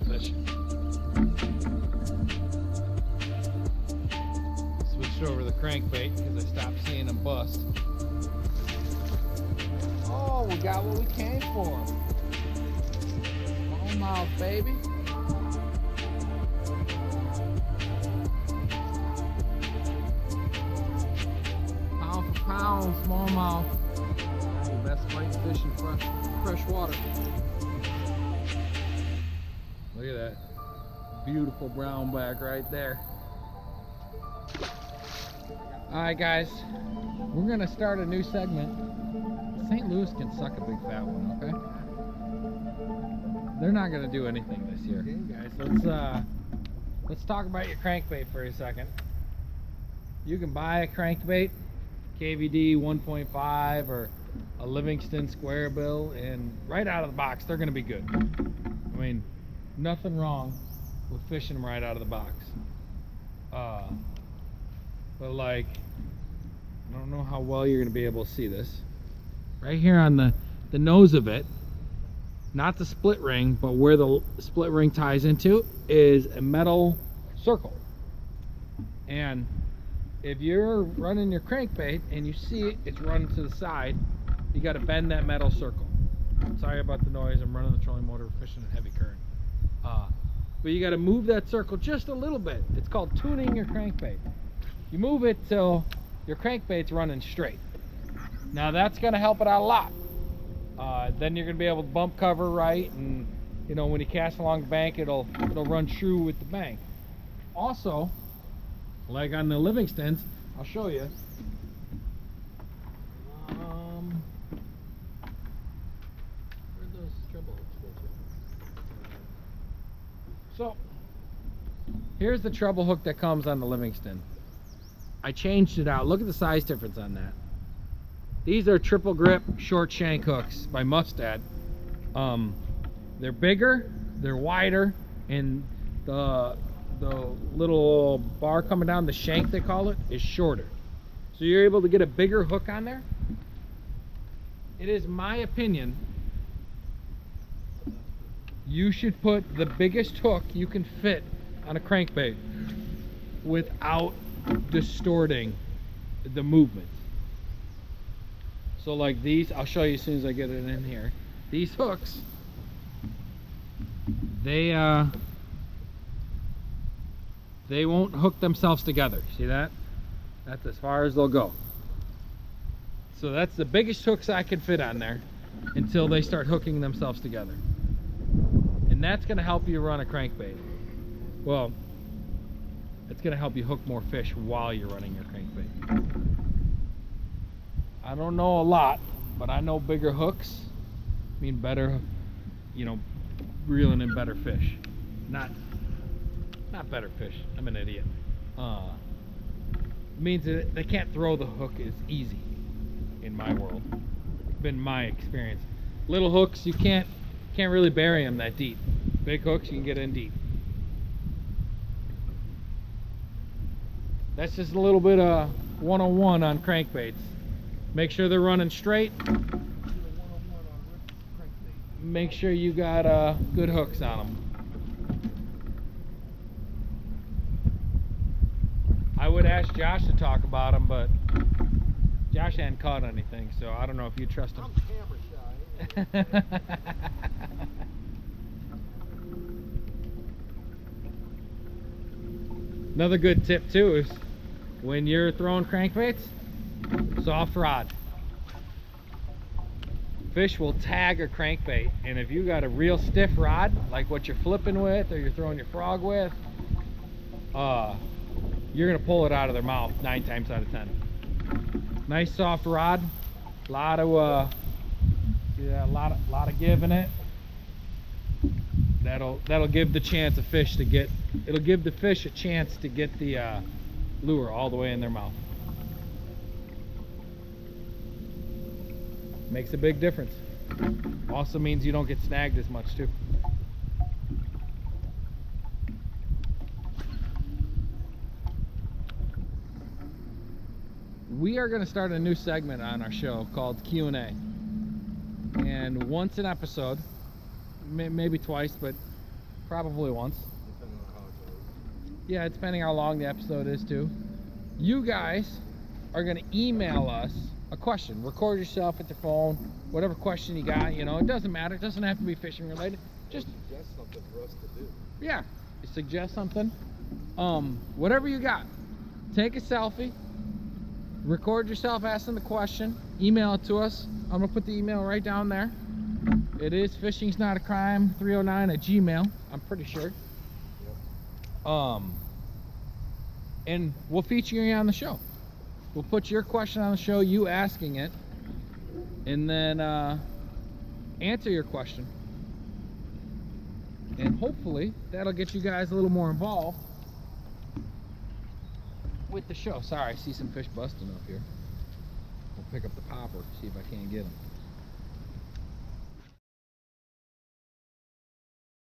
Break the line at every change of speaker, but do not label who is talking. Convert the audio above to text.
fishing. Switched over the crankbait because I stopped seeing them bust. Oh, we got what we came for. Smallmouth, baby. Pound for pound, smallmouth. Best bite fish in fresh water. Look at that beautiful brown back right there. Alright guys, we're gonna start a new segment. St. Louis can suck a big fat one, okay? They're not gonna do anything this year. Okay, guys, let's talk about your crankbait for a second. You can buy a crankbait, KVD 1.5 or a Livingston square bill, and right out of the box they're gonna be good. I mean, nothing wrong with fishing them right out of the box. But like, I don't know how well you're gonna be able to see this. Right here on the nose of it, not the split ring, but where the split ring ties into, is a metal circle. And if you're running your crankbait and you see it's running to the side, you got to bend that metal circle. Sorry about the noise, I'm running the trolling motor, fishing a heavy current. But you got to move that circle just a little bit. It's called tuning your crankbait. You move it till your crankbait's running straight. Now that's going to help it out a lot. Then you're going to be able to bump cover right, and you know, when you cast along the bank, it'll run true with the bank. Also, like on the Livingstons, I'll show you. Where'd those treble hooks go to? So, here's the treble hook that comes on the Livingston. I changed it out. Look at the size difference on that. These are triple grip short shank hooks by Mustad. They're bigger, they're wider, and the little bar coming down, the shank they call it, is shorter. So you're able to get a bigger hook on there. It is my opinion you should put the biggest hook you can fit on a crankbait without distorting the movement. So like these, I'll show you as soon as I get it in here. These hooks, they won't hook themselves together. See that? That's as far as they'll go. So that's the biggest hooks I can fit on there until they start hooking themselves together. And that's going to help you run a crankbait. Well, it's going to help you hook more fish while you're running your crankbait. I don't know a lot, but I know bigger hooks mean better, you know, reeling in better fish. Not better fish. I'm an idiot. It means that they can't throw the hook as easy in my world. It's been my experience. Little hooks, you can't really bury them that deep. Big hooks, you can get in deep. That's just a little bit of 101 on crankbaits. Make sure they're running straight. Make sure you got good hooks on them. I would ask Josh to talk about them, but Josh hadn't caught anything, so I don't know if you trust him.
I'm camera shy.
Another good tip too is when you're throwing crankbaits, soft rod. Fish will tag a crankbait, and if you got a real stiff rod, like what you're flipping with or you're throwing your frog with, you're gonna pull it out of their mouth 9 times out of 10. Nice soft rod, a lot of give in it. That'll give the chance a fish to get. It'll give the fish a chance to get the lure all the way in their mouth. Makes a big difference. Also means you don't get snagged as much too. We are going to start a new segment on our show called Q&A. And once an episode, maybe twice, but Probably once.
Depending on how it goes.
Yeah, depending how long the episode is too. You guys are gonna email us a question. Record yourself at your phone, whatever question you got, you know, it doesn't matter. It doesn't have to be fishing related. Just
suggest something for us to do.
yeah, you suggest something. Whatever you got. Take a selfie, record yourself asking the question, email it to us. I'm gonna put the email right down there. It is fishingsnotacrime309@gmail. I'm pretty sure.
Yep.
And we'll feature you on the show. We'll put your question on the show, you asking it, and then answer your question. And hopefully that'll get you guys a little more involved with the show. Sorry, I see some fish busting up here. We'll pick up the popper, see if I can't get them.